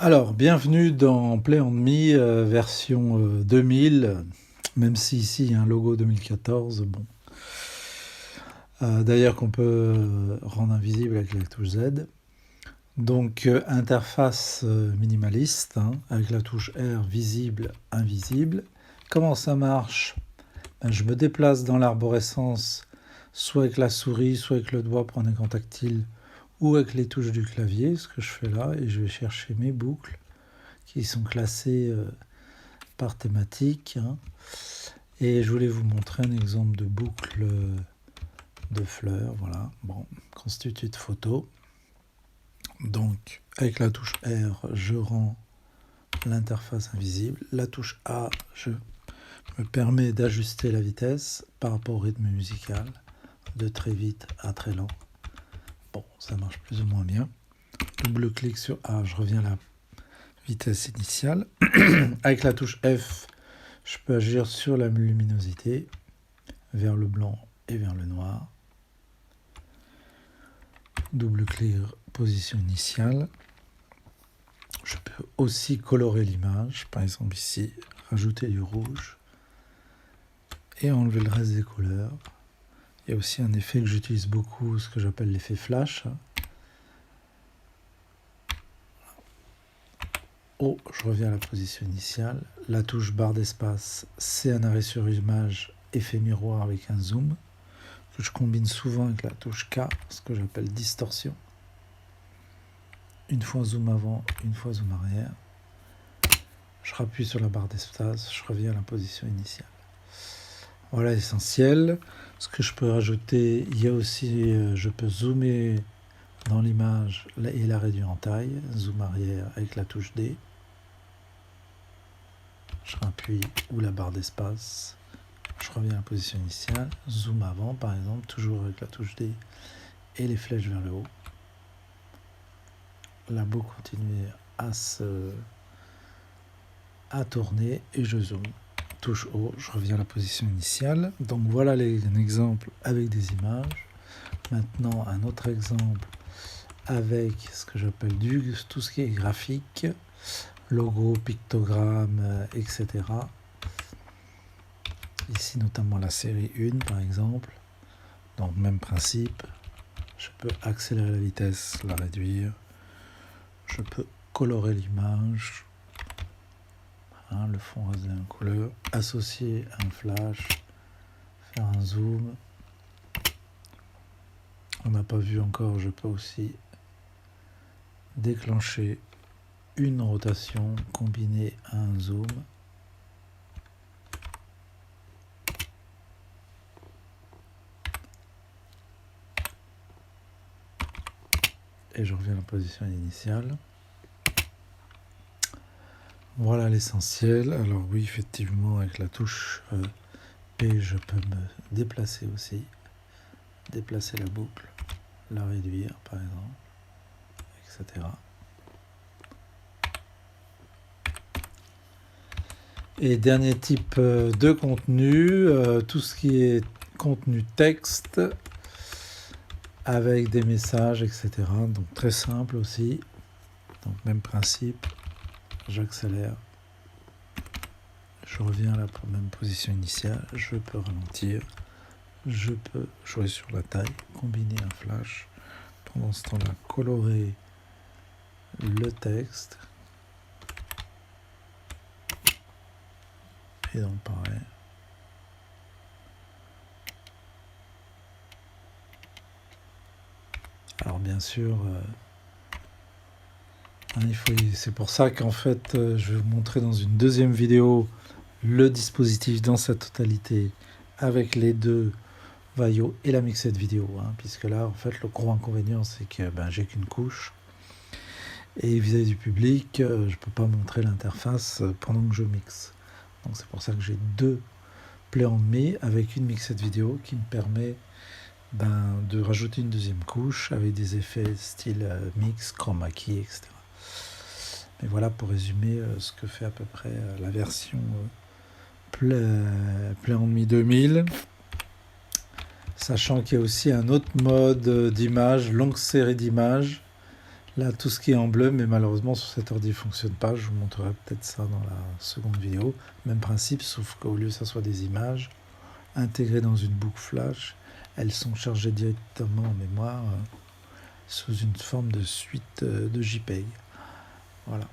Alors, bienvenue dans Play On Me version 2000, même si ici il y a un logo 2014. Bon. D'ailleurs qu'on peut rendre invisible avec la touche Z. Donc, interface minimaliste, avec la touche R visible, invisible. Comment ça marche? Je me déplace dans l'arborescence, soit avec la souris, soit avec le doigt pour un écran tactile, ou avec les touches du clavier, ce que je fais là, et je vais chercher mes boucles qui sont classées par thématique. Et je voulais vous montrer un exemple de boucle de fleurs. Voilà, bon, constitué de photos. Donc, avec la touche R, je rends l'interface invisible. La touche A, je me permet d'ajuster la vitesse par rapport au rythme musical, de très vite à très lent. Bon, ça marche plus ou moins bien. Double-clic sur A, je reviens à la vitesse initiale. Avec la touche F, je peux agir sur la luminosité, vers le blanc et vers le noir. Double-clic, position initiale. Je peux aussi colorer l'image, par exemple ici, rajouter du rouge et enlever le reste des couleurs. Il y a aussi un effet que j'utilise beaucoup, ce que j'appelle l'effet flash. Oh, je reviens à la position initiale. La touche barre d'espace, c'est un arrêt sur image, effet miroir avec un zoom, que je combine souvent avec la touche K, ce que j'appelle distorsion. Une fois zoom avant, une fois zoom arrière. Je rappuie sur la barre d'espace, je reviens à la position initiale. Voilà l'essentiel. Ce que je peux rajouter, il y a aussi, je peux zoomer dans l'image et la réduire en taille. Zoom arrière avec la touche D. Je rappuie ou la barre d'espace. Je reviens à la position initiale. Zoom avant, par exemple, toujours avec la touche D et les flèches vers le haut. La boucle continue à tourner et je zoome. Touche haut, je reviens à la position initiale. Donc voilà un exemple avec des images. Maintenant un autre exemple avec ce que j'appelle tout ce qui est graphique, logo, pictogramme, etc. Ici notamment la série 1 par exemple. Donc même principe, je peux accélérer la vitesse, la réduire. Je peux colorer l'image. Le fond reste en couleur, associer un flash, faire un zoom. On n'a pas vu encore, je peux aussi déclencher une rotation combinée à un zoom. Et je reviens à la position initiale. Voilà l'essentiel. Alors oui, effectivement, avec la touche P, je peux me déplacer aussi. Déplacer la boucle, la réduire par exemple, etc. Et dernier type de contenu, tout ce qui est contenu texte avec des messages, etc. Donc très simple aussi. Donc même principe, j'accélère. Je reviens à la même position initiale, je peux ralentir, je peux jouer sur la taille, combiner un flash, pendant ce temps-là colorer le texte, et donc pareil. Alors bien sûr, c'est pour ça qu'en fait je vais vous montrer dans une deuxième vidéo le dispositif dans sa totalité avec les deux Vaio et la mixette vidéo, puisque là en fait le gros inconvénient c'est que j'ai qu'une couche et vis-à-vis du public je peux pas montrer l'interface pendant que je mixe. Donc c'est pour ça que j'ai deux Play On Me avec une mixette vidéo qui me permet de rajouter une deuxième couche avec des effets style mix, chroma key, etc. Mais voilà pour résumer ce que fait à peu près la version Play On Me 2000. Sachant qu'il y a aussi un autre mode d'image, longue série d'images. Là, tout ce qui est en bleu, mais malheureusement sur cet ordi, il ne fonctionne pas. Je vous montrerai peut-être ça dans la seconde vidéo. Même principe, sauf qu'au lieu que ça soit des images intégrées dans une boucle flash, elles sont chargées directement en mémoire sous une forme de suite de JPEG. Voilà.